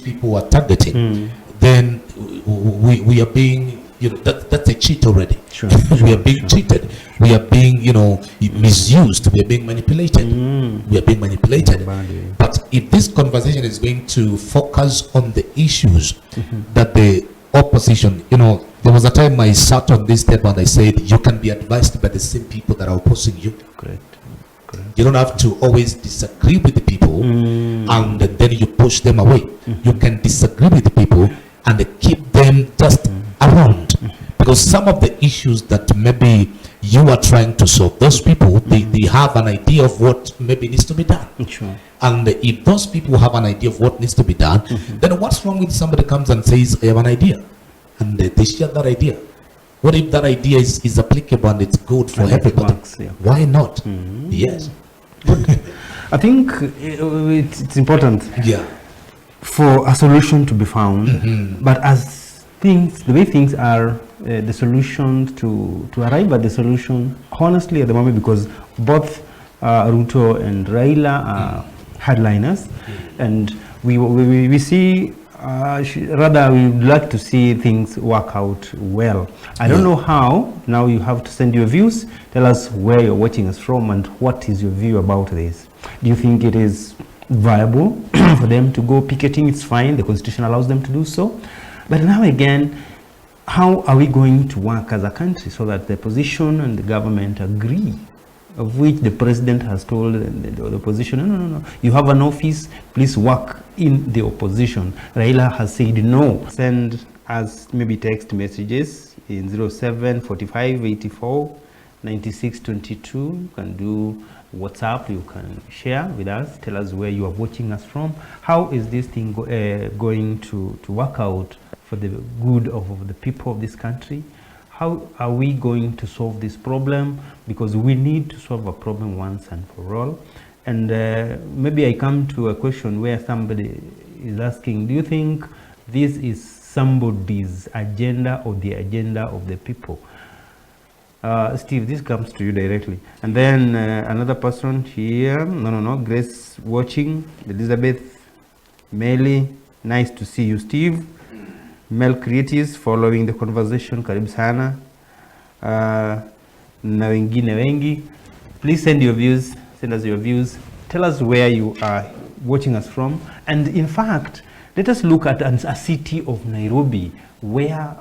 which people are targeting, then we are being, that's a cheat already. Sure. We are being cheated. We are being, misused. We are being manipulated. We are being manipulated. But if this conversation is going to focus on the issues that the opposition, there was a time I sat on this table and I said, you can be advised by the same people that are opposing you. Correct. You don't have to always disagree with the people and then you push them away. You can disagree with the people and keep them just around. Because some of the issues that maybe you are trying to solve, those people, they have an idea of what maybe needs to be done. Sure. And if those people have an idea of what needs to be done, then what's wrong with somebody comes and says, I have an idea? And they share that idea. What if that idea is applicable and it's good for everybody? Works, yeah. Why not? Yes. I think it's important for a solution to be found, but as things, the way things are, the solution to arrive at the solution, honestly at the moment, because both Ruto and Raila are headliners, and we see, rather we would like to see things work out well. I don't know how. Now you have to send your views. Tell us where you're watching us from and what is your view about this. Do you think it is viable for them to go picketing? It's fine, the constitution allows them to do so. But now again, how are we going to work as a country so that the opposition and the government agree, of which the president has told the opposition, no, you have an office, please work in the opposition. Raila has said no. Send us maybe text messages in 07 45 84 96 22. You can do WhatsApp, you can share with us, tell us where you are watching us from. How is this thing going to work out for the good of the people of this country? How are we going to solve this problem? Because we need to solve a problem once and for all. And maybe I come to a question where somebody is asking, do you think this is somebody's agenda or the agenda of the people? Steve, this comes to you directly. And then another person here, Grace watching, Elizabeth, Melly, nice to see you, Steve. Mel Creatives following the conversation, karibu sana. Na wengine wengi, please send us your views, tell us where you are watching us from, and in fact let us look at a city of Nairobi where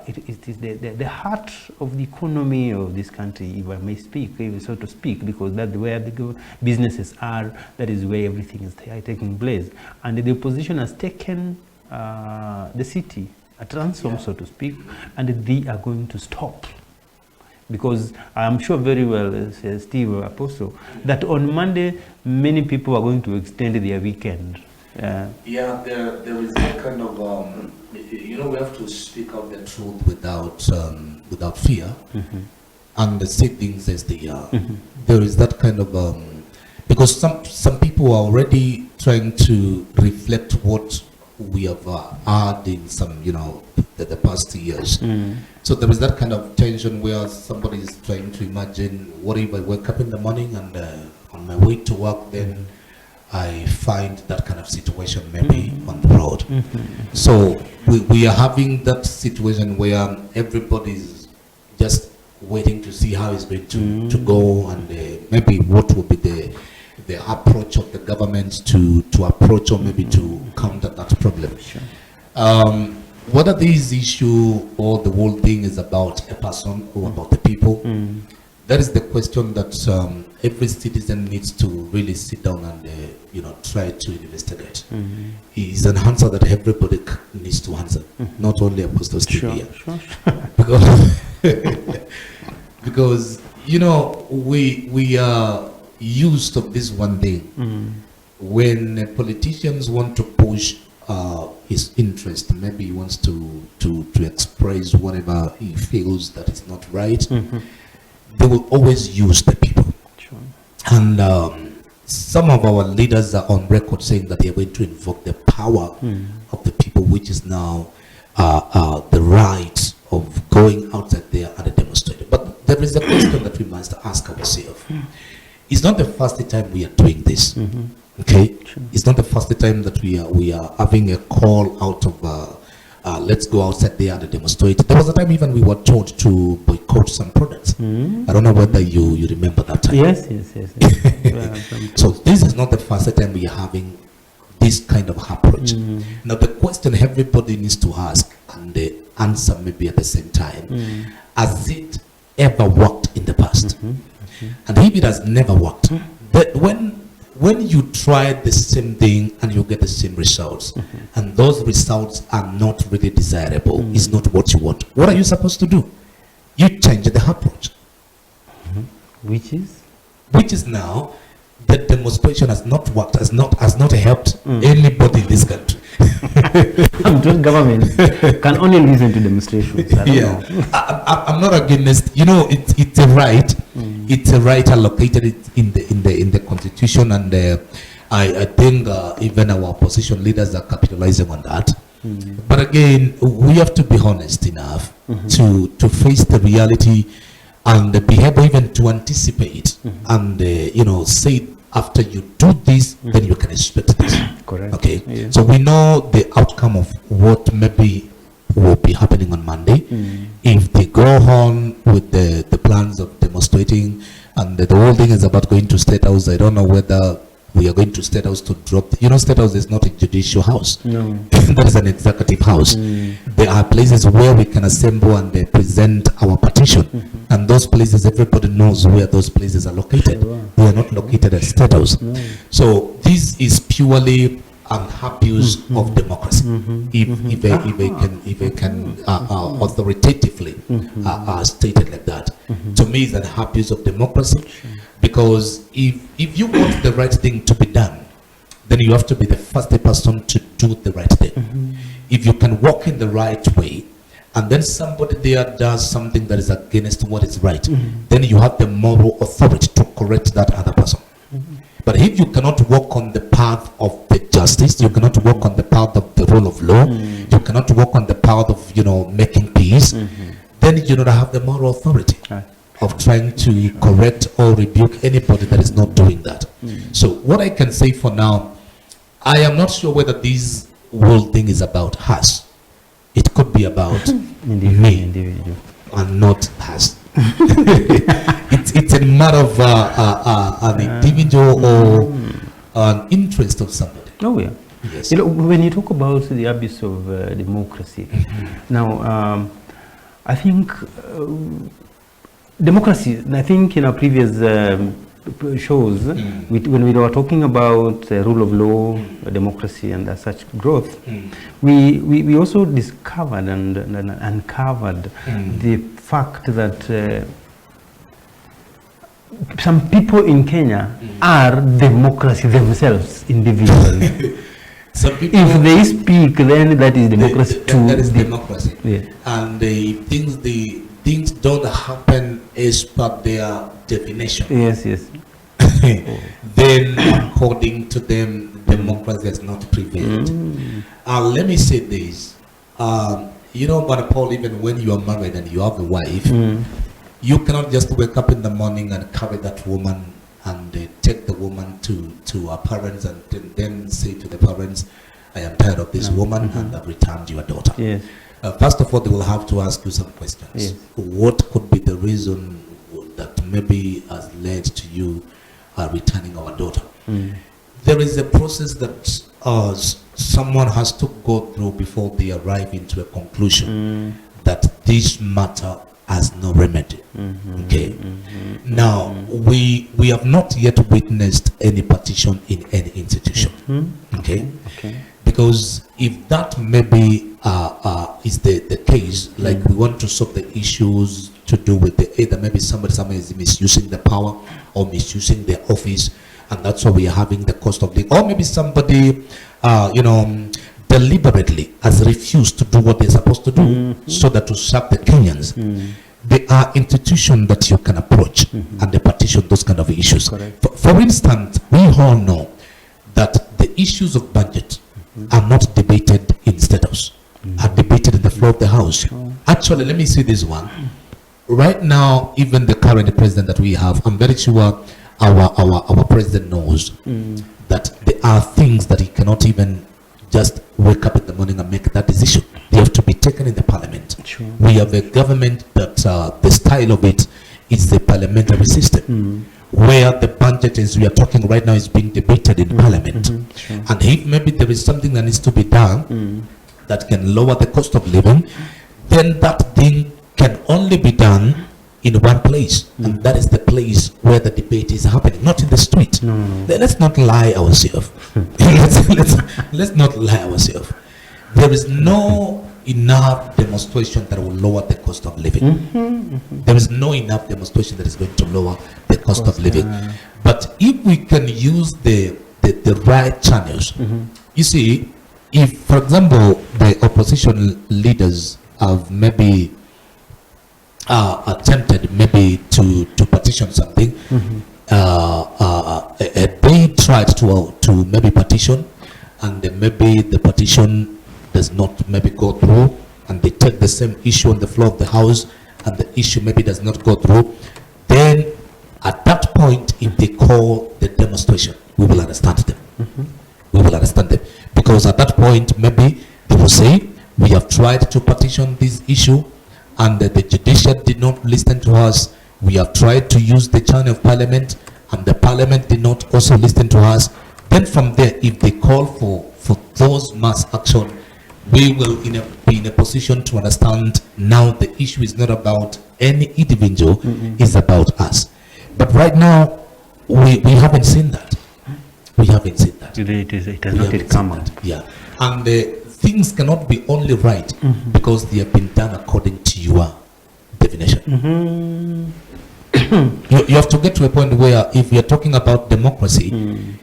it is the heart of the economy of this country, if I may speak, so to speak, because that's where the businesses are, that is where everything is taking place, and the opposition has taken the city at ransom, so to speak, and they are going to stop. Because I'm sure very well, Steve Apostle, that on Monday, many people are going to extend their weekend. There is that kind of, we have to speak out the truth without fear, and say things as they are. There is that kind of, because some people are already trying to reflect what we have had in some, the past years. So there is that kind of tension where somebody is trying to imagine, what if I wake up in the morning and on my way to work, then I find that kind of situation maybe on the road. So we are having that situation where everybody's just waiting to see how it's going to go, and maybe what will be the approach of the government to approach or maybe to counter that problem. Whether this issue or the whole thing is about a person or about the people, that is the question that every citizen needs to really sit down and try to investigate. It's an answer that everybody needs to answer, not only Apostle Steve here. Because we are used to this one thing. When politicians want to push his interest, maybe he wants to express whatever he feels that is not right, they will always use the people. And some of our leaders are on record saying that they are going to invoke the power of the people, which is now the right of going outside there and demonstrating. But there is a question that we must ask ourselves. It's not the first time we are doing this. Okay, it's not the first time that we are having a call out of let's go outside there and demonstrate. There was a time even we were told to boycott some products. I don't know whether you remember that time. Yes. So this is not the first time we are having this kind of approach. Now the question everybody needs to ask, and the answer maybe at the same time, has it ever worked in the past? And if it has never worked, that when you try the same thing and you get the same results, and those results are not really desirable, is not what you want, what are you supposed to do? You change the approach. Which is? Which is now, the demonstration has not worked, has not helped anybody in this country. Just government can only listen to demonstrations. I don't know. I'm not against. It's a right. It's a right allocated in the constitution, and I think even our opposition leaders are capitalizing on that. But again, we have to be honest enough to face the reality and be able even to anticipate and say, after you do this, then you can expect this. Correct. Okay. Yeah. So we know the outcome of what maybe will be happening on Monday. If they go on with the plans of demonstrating, and the whole thing is about going to State House, I don't know whether we are going to State House to drop. State House is not a judicial house. No. That is an executive house. There are places where we can assemble and present our petition. And those places, everybody knows where those places are located. They are not located at State House. So this is purely an abuse of democracy. If I can authoritatively state it like that. To me, it's an abuse of democracy. Because if you want the right thing to be done, then you have to be the first person to do the right thing. If you can walk in the right way, and then somebody there does something that is against what is right, then you have the moral authority to correct that other person. But if you cannot walk on the path of the justice, you cannot walk on the path of the rule of law, you cannot walk on the path of making peace, then you don't have the moral authority of trying to correct or rebuke anybody that is not doing that. So what I can say for now, I am not sure whether this whole thing is about us. It could be about me and not us. It's a matter of an individual or an interest of somebody. Oh yeah. Yes. When you talk about the abuse of democracy, now I think democracy, I think in our previous shows, when we were talking about rule of law, democracy, and such growth, we also discovered and uncovered the fact that some people in Kenya are democracy themselves individually. If they speak, then that is democracy too. That is democracy. Yeah. And things don't happen as per their definition. Yes. Then, according to them, democracy has not prevailed. Let me say this. Brother Paul, even when you are married and you have a wife, you cannot just wake up in the morning and carry that woman and take the woman to her parents and then say to the parents, I am tired of this woman and I've returned your daughter. Yes. First of all, they will have to ask you some questions. Yes. What could be the reason that maybe has led to you returning our daughter? There is a process that someone has to go through before they arrive into a conclusion that this matter has no remedy. Okay. Now, we have not yet witnessed any petition in any institution. Okay. Because if that maybe is the case, like we want to solve the issues to do with either maybe somebody is misusing the power or misusing their office, and that's why we are having the cost of living, or maybe somebody deliberately has refused to do what they're supposed to do so that to serve the Kenyans. There are institutions that you can approach and they petition those kind of issues. For instance, we all know that the issues of budget are not debated in State House, are debated in the floor of the House. Actually, let me say this one. Right now, even the current president that we have, I'm very sure our president knows that there are things that he cannot even just wake up in the morning and make that decision. They have to be taken in the parliament. Sure. We have a government that the style of it is the parliamentary system, where the budget is, we are talking right now, is being debated in parliament. Sure. And if maybe there is something that needs to be done that can lower the cost of living, then that thing can only be done in one place, and that is the place where the debate is happening, not in the street. Let's not lie ourselves. let's not lie ourselves. There is no enough demonstration that will lower the cost of living. There is no enough demonstration that is going to lower the cost of living. But if we can use the right channels, you see, if, for example, the opposition leaders have maybe attempted maybe to petition something, they tried to maybe petition, and then maybe the petition does not maybe go through, and they take the same issue on the floor of the house, and the issue maybe does not go through, then at that point, if they call the demonstration, we will understand them. We will understand them, because at that point maybe they will say, we have tried to petition this issue, and the judiciary did not listen to us. We have tried to use the channel of parliament, and the parliament did not also listen to us. Then from there, if they call for those mass action, we will be in a position to understand now the issue is not about any individual, it's about us. But right now, we haven't seen that. We haven't seen that. It has not yet come out. Yeah. And things cannot be only right because they have been done according to your definition. You have to get to a point where, if you're talking about democracy,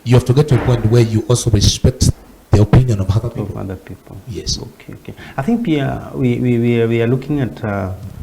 you have to get to a point where you also respect the opinion of other people. Of other people. Yes. Okay. I think we are looking at